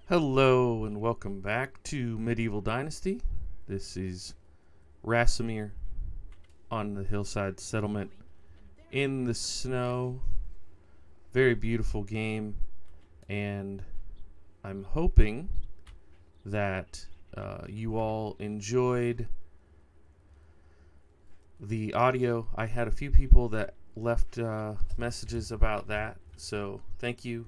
Hello and welcome back to Medieval Dynasty. This is Rasimir on the hillside settlement in the snow. Very beautiful game, and I'm hoping that you all enjoyed the audio. I had a few people that left messages about that, so thank you.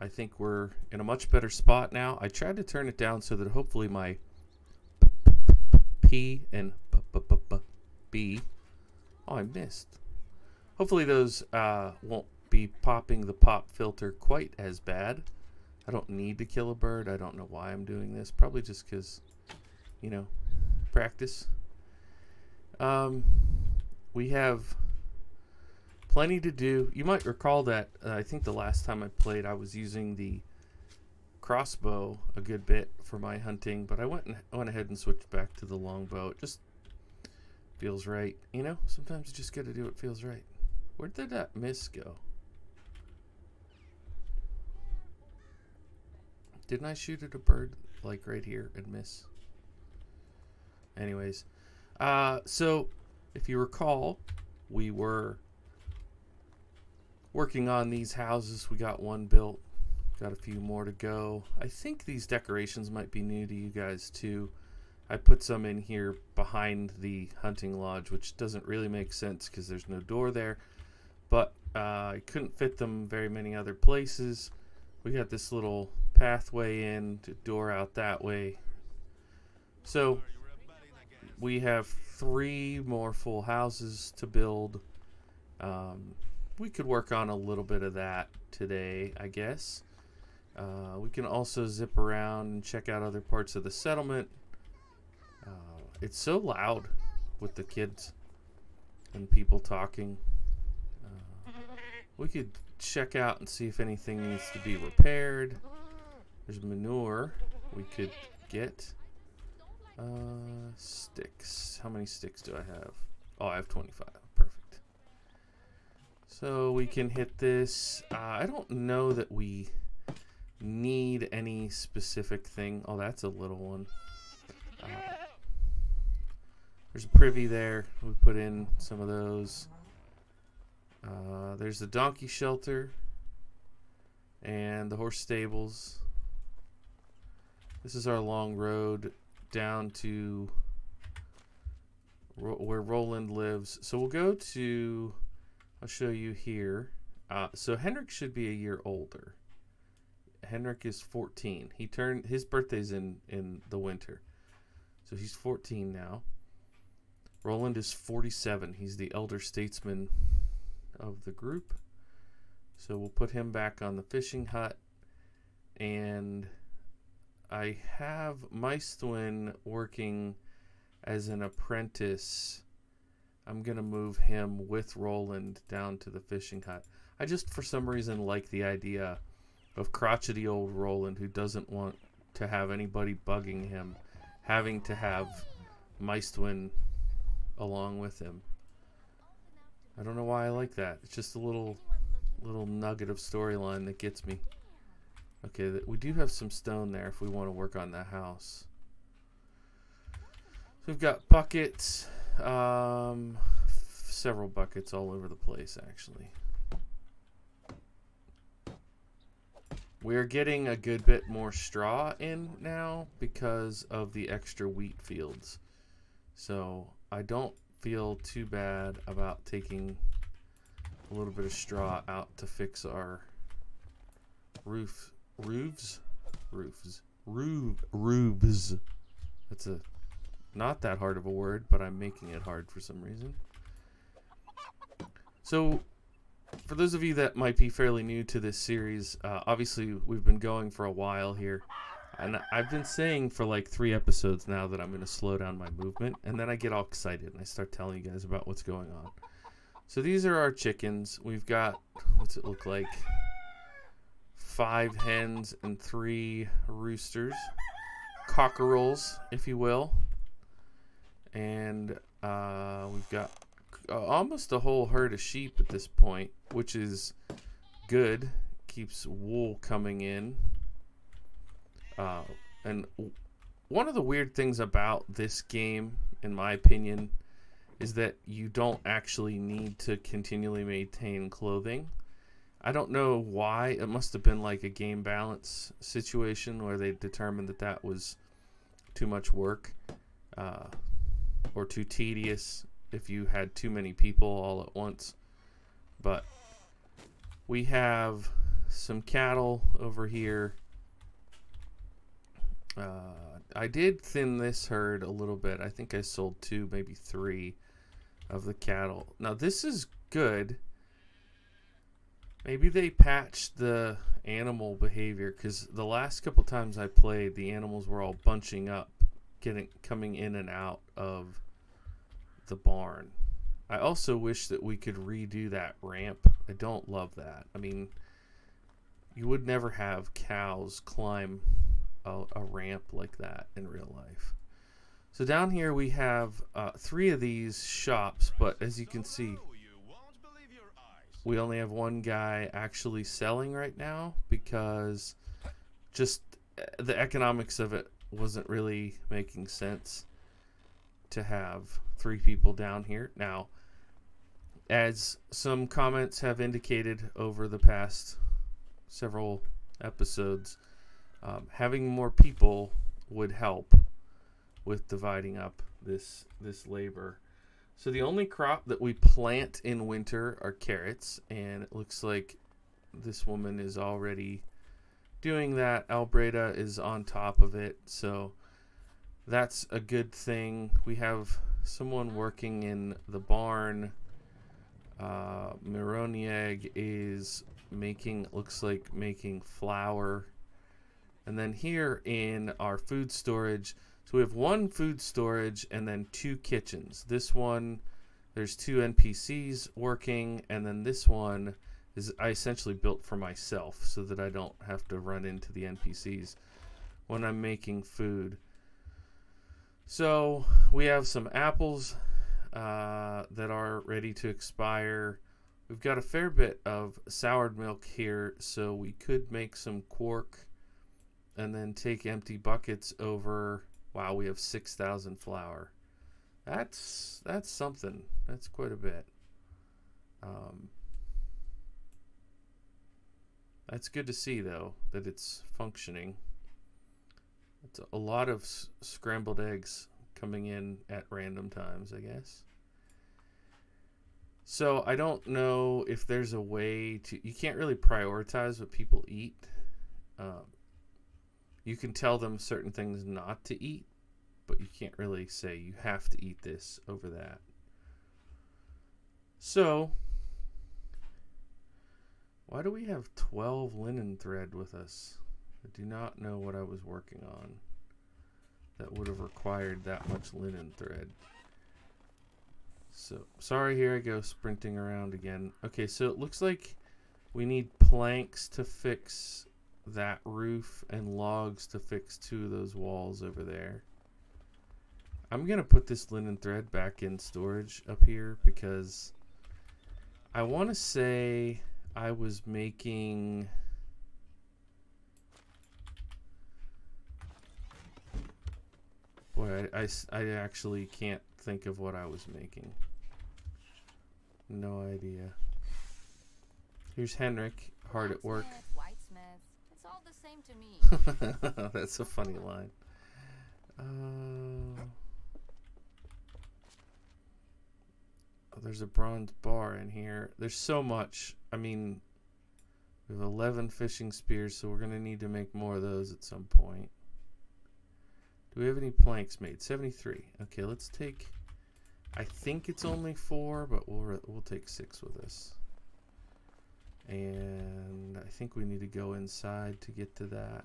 I think we're in a much better spot now. I tried to turn it down so that hopefully my P and B. Oh, I missed. Hopefully those won't be popping the pop filter quite as bad. I don't need to kill a bird. I don't know why I'm doing this. Probably just because, you know, practice. We have plenty to do. You might recall that I think the last time I played I was using the crossbow a good bit for my hunting, but I went ahead and switched back to the longbow. It just feels right, you know? Sometimes you just gotta do what feels right. Where did that miss go? Didn't I shoot at a bird like right here and miss? Anyways, so if you recall, we were working on these houses. We got one built, got a few more to go. I think these decorations might be new to you guys too. I put some in here behind the hunting lodge, which doesn't really make sense because there's no door there, but I couldn't fit them very many other places. We got this little pathway in, to door out that way. So we have 3 more full houses to build. We could work on a little bit of that today, I guess. We can also zip around and check out other parts of the settlement. It's so loud with the kids and people talking. We could check out and see if anything needs to be repaired. There's manure we could get. Sticks. How many sticks do I have? Oh, I have 25. Perfect. So we can hit this. I don't know that we need any specific thing. Oh, that's a little one. There's a privy there. We put in some of those. There's the donkey shelter and the horse stables. This is our long road down to where Roland lives. So we'll go to, I'll show you here. So Henrik should be a year older. Henrik is 14. His birthday's in the winter. So he's 14 now. Roland is 47. He's the elder statesman of the group. So we'll put him back on the fishing hut. And I have Maestwin working as an apprentice. I'm going to move him with Roland down to the fishing hut. I just, for some reason, like the idea of crotchety old Roland, who doesn't want to have anybody bugging him, having to have Maestwin along with him. I don't know why I like that. It's just a little nugget of storyline that gets me. Okay, we do have some stone there if we want to work on that house. So we've got buckets, several buckets all over the place actually. We're getting a good bit more straw in now because of the extra wheat fields. So I don't feel too bad about taking a little bit of straw out to fix our roofs. That's not that hard of a word, but I'm making it hard for some reason. So for those of you that might be fairly new to this series, obviously we've been going for a while here, and I've been saying for like 3 episodes now that I'm going to slow down my movement, and then I get all excited and I start telling you guys about what's going on. So these are our chickens. We've got, what's it look like? 5 hens and 3 roosters, cockerels, if you will, and we've got almost a whole herd of sheep at this point, which is good. Keeps wool coming in. And one of the weird things about this game, in my opinion, is that you don't actually need to continually maintain clothing. I don't know why. It must have been like a game balance situation where they determined that that was too much work, or too tedious if you had too many people all at once. But we have some cattle over here. I did thin this herd a little bit. I think I sold 2, maybe 3 of the cattle. Now this is good. Maybe they patched the animal behavior, because the last couple times I played, the animals were all bunching up, coming in and out of the barn. I also wish that we could redo that ramp. I don't love that. I mean, you would never have cows climb a ramp like that in real life. So down here we have 3 of these shops, but as you can see, we only have 1 guy actually selling right now, because just the economics of it wasn't really making sense to have 3 people down here. Now, as some comments have indicated over the past several episodes, having more people would help with dividing up this labor. So the only crop that we plant in winter are carrots, and it looks like this woman is already doing that. Albreda is on top of it, so that's a good thing. We have someone working in the barn. Mironieg is looks like making flour. And then here in our food storage, so we have 1 food storage and then 2 kitchens. This one, there's 2 NPCs working, and then this one is I essentially built for myself so that I don't have to run into the NPCs when I'm making food. So we have some apples that are ready to expire. We've got a fair bit of soured milk here, so we could make some quark and then take empty buckets over. Wow, we have 6,000 flour. That's something. That's quite a bit. That's good to see, though, that it's functioning. It's a lot of scrambled eggs coming in at random times, I guess. So I don't know if there's a way to... You can't really prioritize what people eat. You can tell them certain things not to eat, but you can't really say you have to eat this over that. So, why do we have 12 linen thread with us? I do not know what I was working on that would have required that much linen thread. So, sorry, here I go sprinting around again. Okay, so it looks like we need planks to fix that roof and logs to fix 2 of those walls over there. I'm gonna put this linen thread back in storage up here, because I want to say I was making... Boy, I actually can't think of what I was making. No idea. Here's Henrik, hard at work. It's all the same to me. That's a funny line. There's a bronze bar in here. There's so much. I mean, we have 11 fishing spears, so we're going to need to make more of those at some point. Do we have any planks made? 73. Okay, let's take... I think it's only 4, but we'll take 6 with us. And I think we need to go inside to get to that.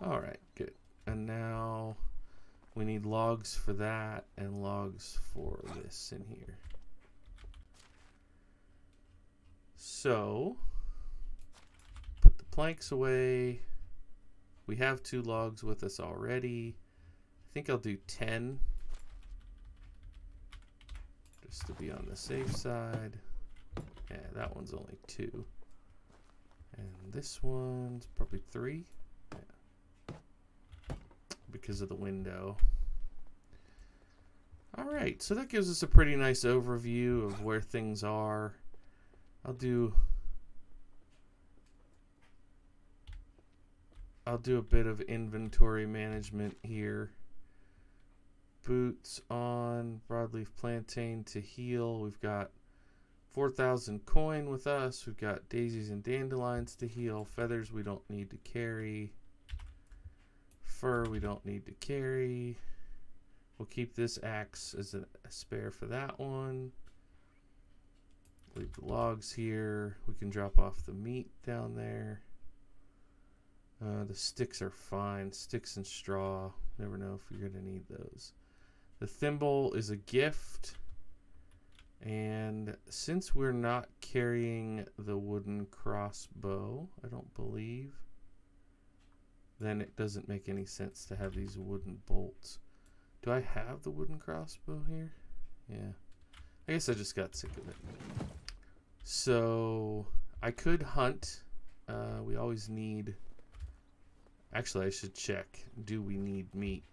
Alright, good. And now we need logs for that and logs for this in here. So, put the planks away. We have 2 logs with us already. I think I'll do 10. Just to be on the safe side. Yeah, that one's only 2. And this one's probably 3. Yeah. Because of the window. Alright, so that gives us a pretty nice overview of where things are. I'll do a bit of inventory management here. Boots on, broadleaf plantain to heal. We've got 4,000 coin with us. We've got daisies and dandelions to heal. Feathers we don't need to carry. Fur we don't need to carry. We'll keep this axe as a spare for that one. Leave the logs here. We can drop off the meat down there. The sticks are fine. Sticks and straw. Never know if you're going to need those. The thimble is a gift. And since we're not carrying the wooden crossbow, I don't believe, then it doesn't make any sense to have these wooden bolts. Do I have the wooden crossbow here? Yeah. I guess I just got sick of it. So I could hunt. We always need... Actually, I should check. Do we need meat?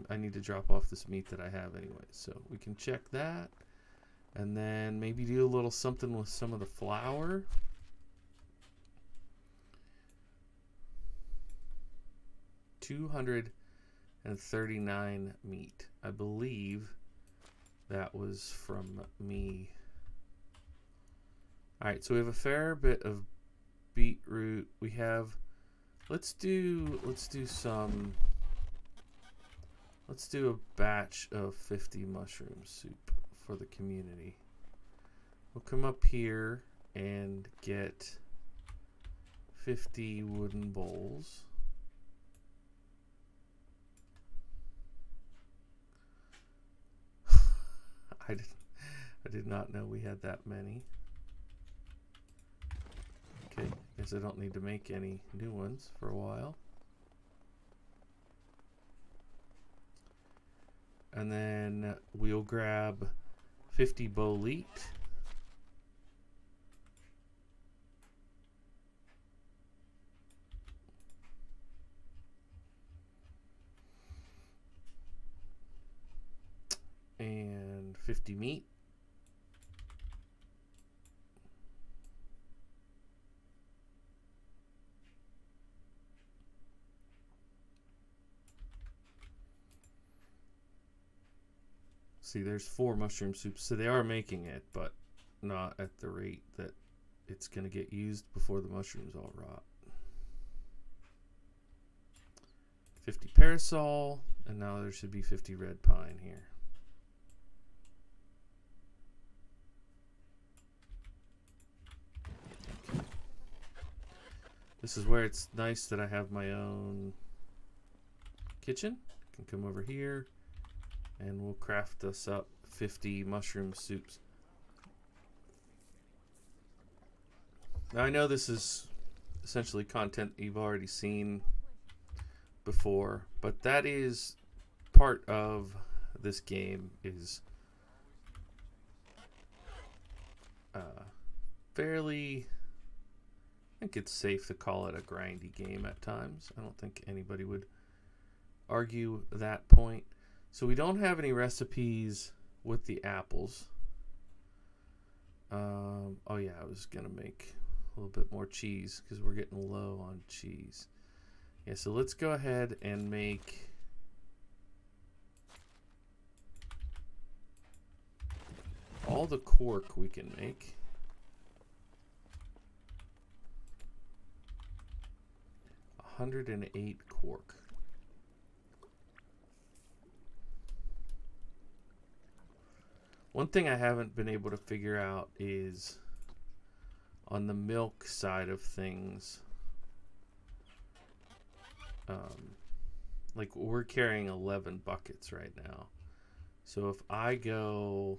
I need to drop off this meat that I have anyway. So we can check that. And then maybe do a little something with some of the flour. $239 meat. I believe that was from me. Alright, so we have a fair bit of beetroot. We have... Let's do a batch of 50 mushroom soup for the community. We'll come up here and get 50 wooden bowls. I did not know we had that many. Okay, guess I don't need to make any new ones for a while. And then we'll grab 50 bolete. And 50 meat. See, there's 4 mushroom soups. So they are making it, but not at the rate that it's going to get used before the mushrooms all rot. 50 parasol, and now there should be 50 red pine here. Okay. This is where it's nice that I have my own kitchen. I can come over here. And we'll craft us up 50 mushroom soups. Now I know this is essentially content you've already seen before, but that is part of this game is fairly, I think it's safe to call it a grindy game at times. I don't think anybody would argue that point. So we don't have any recipes with the apples. Oh yeah, I was gonna make a little bit more cheese because we're getting low on cheese. Yeah, so let's go ahead and make all the cork we can make. $108 cork. One thing I haven't been able to figure out is on the milk side of things. Like we're carrying 11 buckets right now. So if I go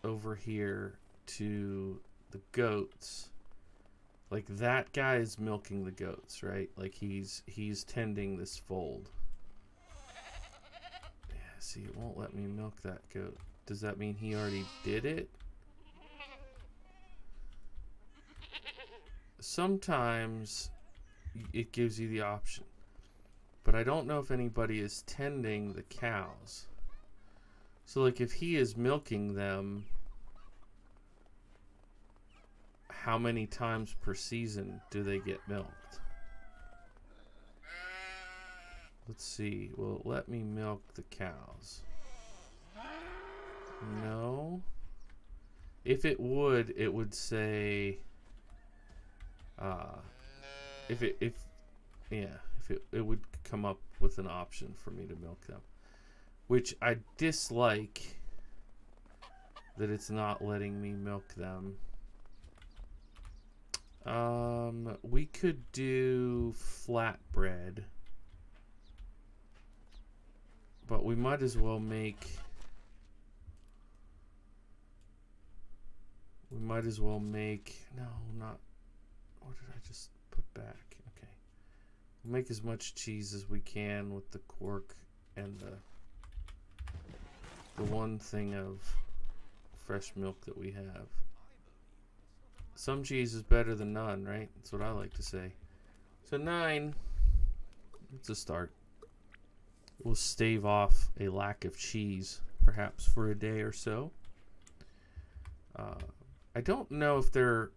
over here to the goats, like that guy is milking the goats, right? Like he's tending this fold. See, it won't let me milk that goat. Does that mean he already did it? sometimes it gives you the option. But I don't know if anybody is tending the cows. So like if he is milking them, how many times per season do they get milked? Let's see. Will it let me milk the cows? No. If it would say it would come up with an option for me to milk them, which I dislike that it's not letting me milk them. We could do flatbread, but we might as well make no, not what did I just put back? Okay. We'll make as much cheese as we can with the quark and the one thing of fresh milk that we have. Some cheese is better than none, right? That's what I like to say. So 9. It's a start. We'll stave off a lack of cheese, perhaps for a day or so. I don't know if there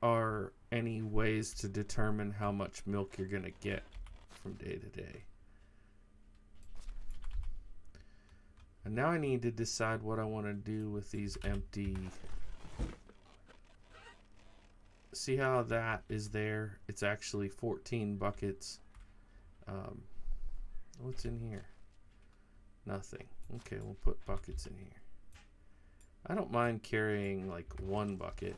are any ways to determine how much milk you're going to get from day to day. And now I need to decide what I want to do with these empty. See how that is there? It's actually 14 buckets. What's in here? Nothing. Okay, we'll put buckets in here. I don't mind carrying like 1 bucket.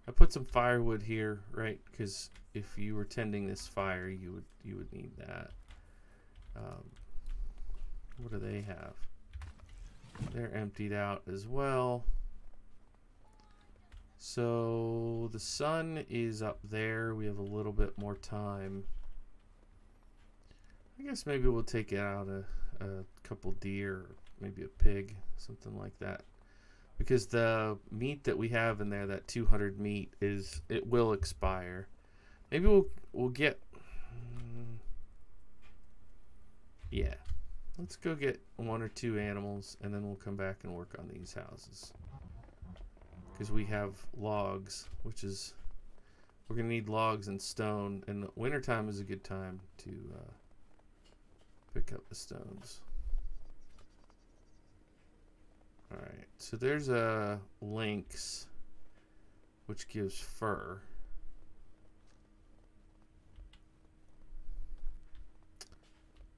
I put some firewood here, right? Because if you were tending this fire, you would need that. What do they have? They're emptied out as well. So the sun is up there. We have a little bit more time. I guess maybe we'll take out a couple deer, or maybe a pig, something like that. Because the meat that we have in there, that 200 meat, it will expire. Maybe we'll get. Yeah, let's go get 1 or 2 animals, and then we'll come back and work on these houses. Because we have logs, which is we're gonna need logs and stone, and wintertime is a good time to pick up the stones. Alright, so there's a lynx, which gives fur.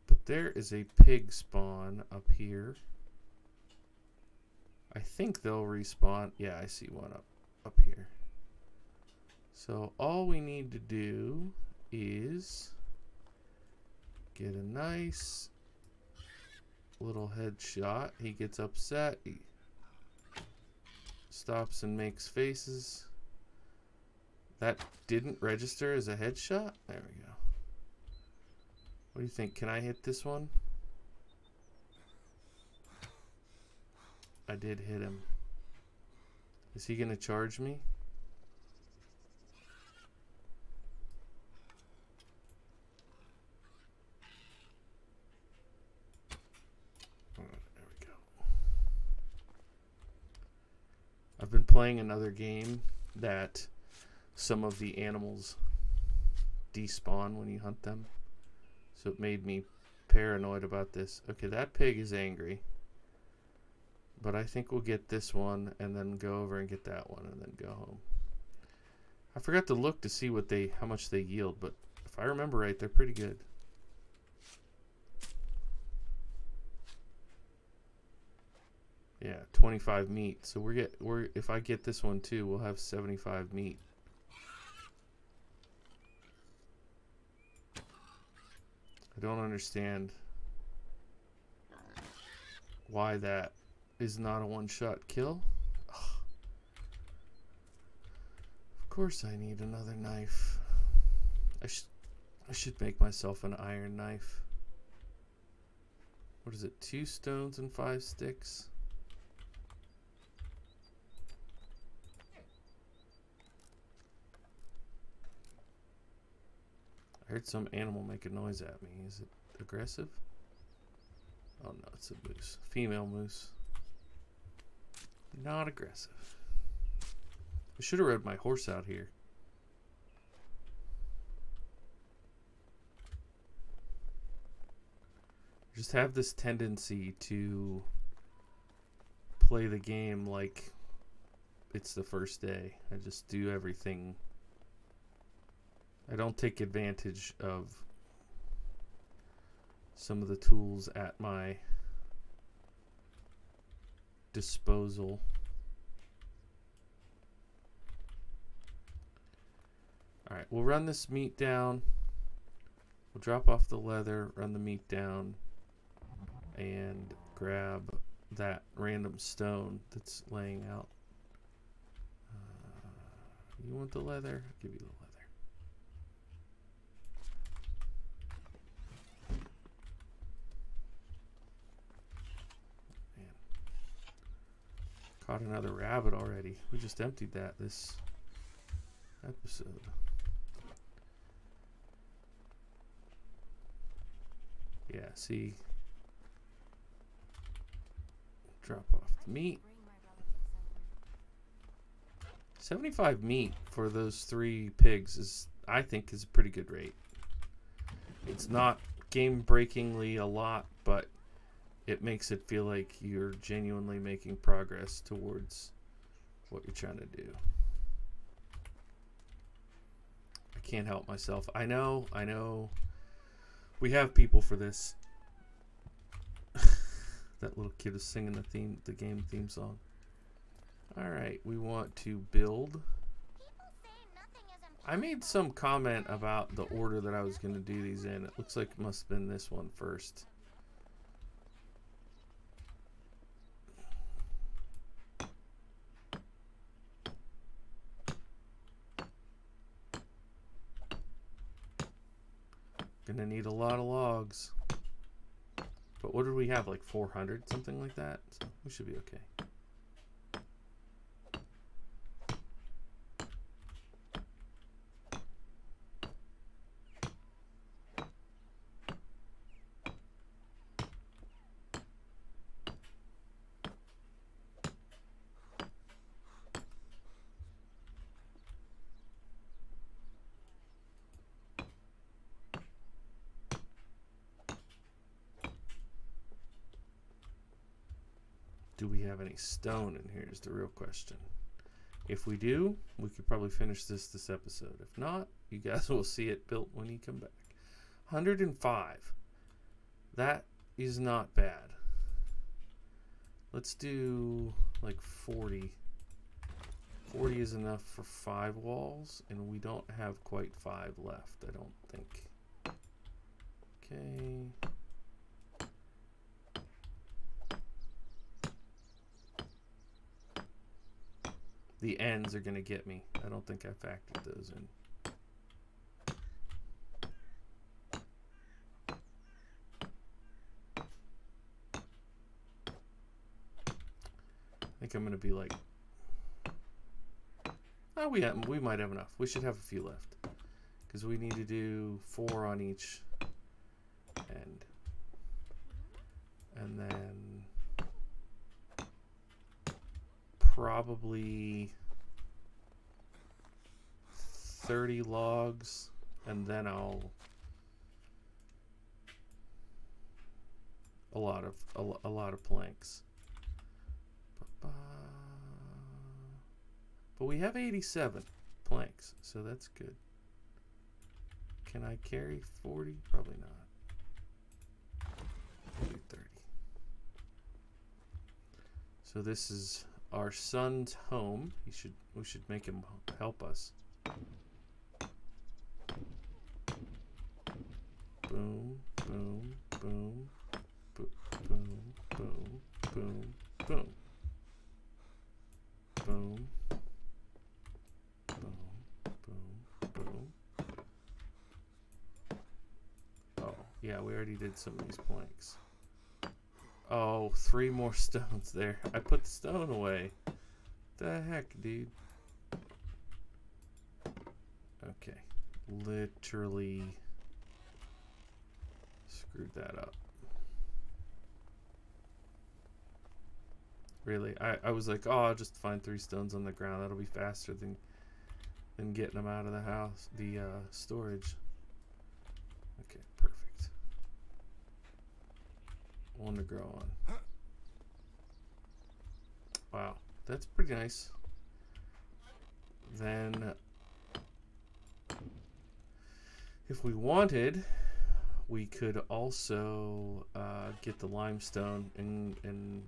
But there is a pig spawn up here. I think they'll respawn. Yeah, I see one up here. So all we need to do is get a nice little headshot. He gets upset. He stops and makes faces. That didn't register as a headshot. There we go. What do you think? Can I hit this one? I did hit him. Is he gonna charge me? I've been playing another game that some of the animals despawn when you hunt them. So it made me paranoid about this. Okay, that pig is angry. But I think we'll get this one and then go over and get that one and then go home. I forgot to look to see how much they yield, but if I remember right, they're pretty good. Yeah, 25 meat. So if I get this one too, we'll have 75 meat. I don't understand why that is not a one-shot kill. Ugh. Of course I need another knife. I should make myself an iron knife. What is it? 2 stones and 5 sticks? heard some animal make a noise at me. Is it aggressive? Oh no, it's a moose. Female moose. Not aggressive. I should have rode my horse out here. I just have this tendency to play the game like it's the first day. I just do everything. I don't take advantage of some of the tools at my disposal. Alright, we'll run this meat down. We'll drop off the leather, run the meat down, and grab that random stone that's laying out. You want the leather? I'll give you the leather. Man. Caught another rabbit already. We just emptied that this episode. Yeah, see. Drop off the meat. 75 meat for those 3 pigs is, I think, is a pretty good rate. It's not game-breakingly a lot, but it makes it feel like you're genuinely making progress towards what you're trying to do. I can't help myself. I know. We have people for this. That little kid is singing the game theme song. Alright, we want to build. I made some comment about the order that I was going to do these in. It looks like it must have been this one first. Gonna need a lot of logs. But what did we have? Like 400? Something like that? So we should be okay. Do we have any stone in here is the real question. If we do, we could probably finish this episode. If not, you guys will see it built when you come back. 105. That is not bad. Let's do like 40. 40 is enough for 5 walls, and we don't have quite 5 left, I don't think. Okay. The ends are going to get me. I don't think I factored those in. I think I'm going to be like... Oh, we might have enough. We should have a few left. Because we need to do 4 on each end. And then... probably 30 logs, and then I'll a lot of planks. But we have 87 planks, so that's good. Can I carry 40? Probably not. Maybe 30. So this is our son's home. We should make him help us. Boom, boom, boom, boom, boom, boom, boom, boom, boom, boom, boom. Oh, yeah, we already did some of these planks. Oh, 3 more stones there. I put the stone away. The heck, dude. Okay. Literally Screwed that up. Really, I was like, oh, I'll just find 3 stones on the ground. That'll be faster than getting them out of the house, the storage. Okay, perfect. One to grow on. Wow, that's pretty nice. Then, if we wanted, we could also get the limestone and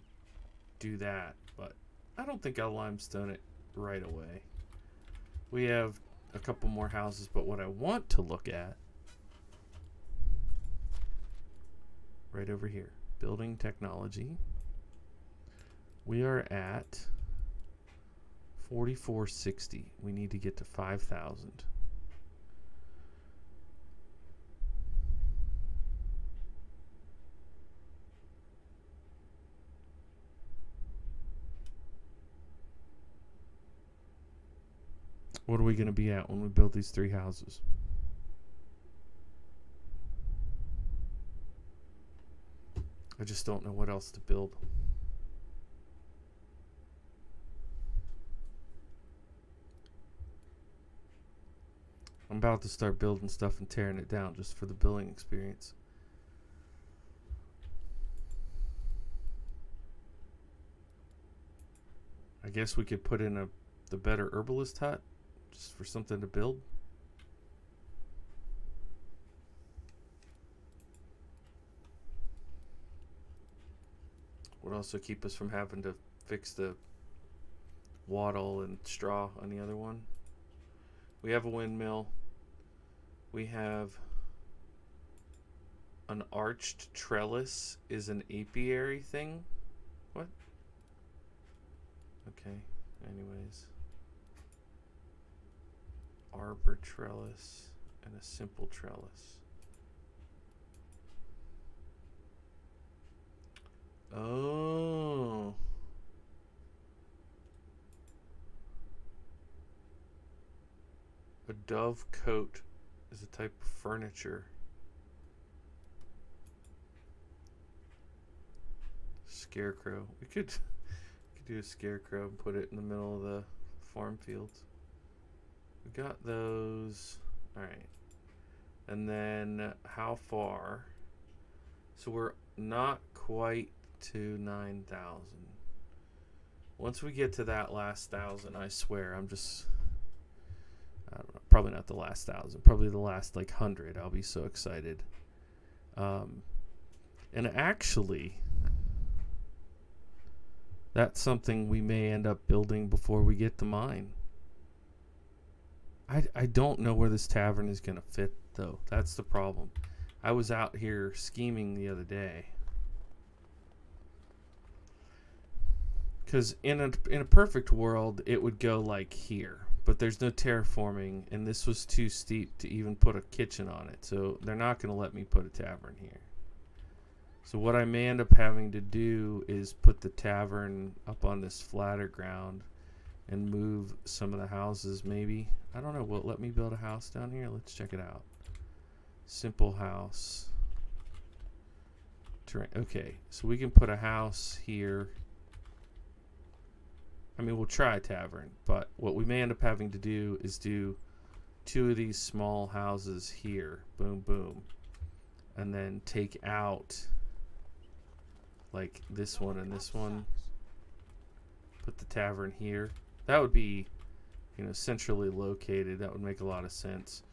do that, but I don't think I'll limestone it right away. We have a couple more houses, but what I want to look at right over here, building technology, we are at 4460. We need to get to 5,000. What are we going to be at when we build these 3 houses? I just don't know what else to build. I'm about to start building stuff and tearing it down just for the building experience. I guess we could put in the better herbalist hut just for something to build. Would also keep us from having to fix the wattle and straw on the other one. We have a windmill. We have an arched trellis is an apiary thing. What? Okay, anyways. Arbor trellis and a simple trellis. Oh. A dove coat is a type of furniture. Scarecrow. We could do a scarecrow and put it in the middle of the farm fields. We got those. Alright. And then how far? So we're not quite to 9,000. Once we get to that last 1,000, I swear, I don't know, probably not the last 1,000, probably the last like 100. I'll be so excited. And actually, that's something we may end up building before we get to mine. I don't know where this tavern is going to fit, though. That's the problem. I was out here scheming the other day. Because in a perfect world, it would go like here. But there's no terraforming, and this was too steep to even put a kitchen on it. So they're not going to let me put a tavern here. So what I may end up having to do is put the tavern up on this flatter ground and move some of the houses maybe. I don't know. Will it let me build a house down here? Let's check it out. Simple house. Terrain. Okay, so we can put a house here. I mean, we'll try a tavern, but what we may end up having to do is do 2 of these small houses here. Boom, boom. And then take out like this one and this one. Put the tavern here. That would be, centrally located. That would make a lot of sense.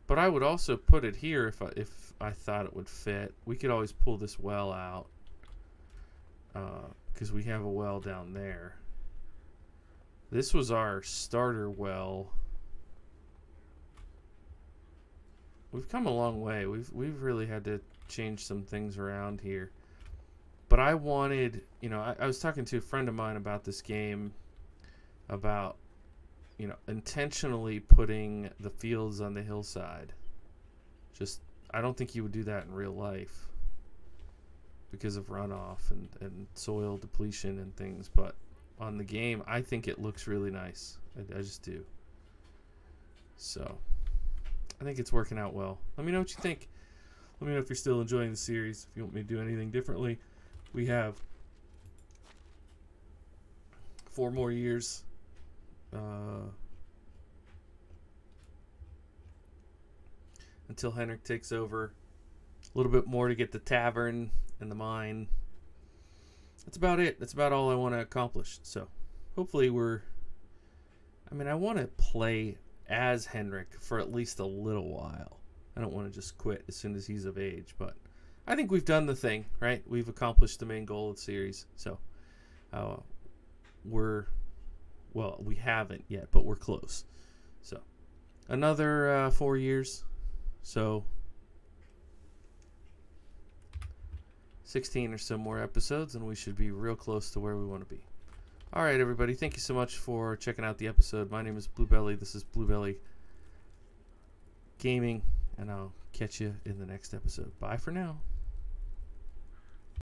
But I would also put it here if I thought it would fit. We could always pull this well out because we have a well down there. This was our starter well. We've come a long way. We've really had to change some things around here. But I wanted, I was talking to a friend of mine about this game, about, intentionally putting the fields on the hillside. I don't think you would do that in real life because of runoff and soil depletion and things, but on the game, I think it looks really nice. I just do. So, I think it's working out well. Let me know what you think. Let me know if you're still enjoying the series. If you want me to do anything differently. We have 4 more years. Until Henrik takes over. A little bit more to get the tavern and the mine. That's about it. That's about all I want to accomplish. So, hopefully I want to play as Henrik for at least a little while. I don't want to just quit as soon as he's of age, but I think we've done the thing, right? We've accomplished the main goal of the series. So, we haven't yet, but we're close. So, another 4 years. So, 16 or so more episodes, and we should be real close to where we want to be. All right, everybody. Thank you so much for checking out the episode. My name is Bluebelly. This is Bluebelly Gaming, and I'll catch you in the next episode. Bye for now.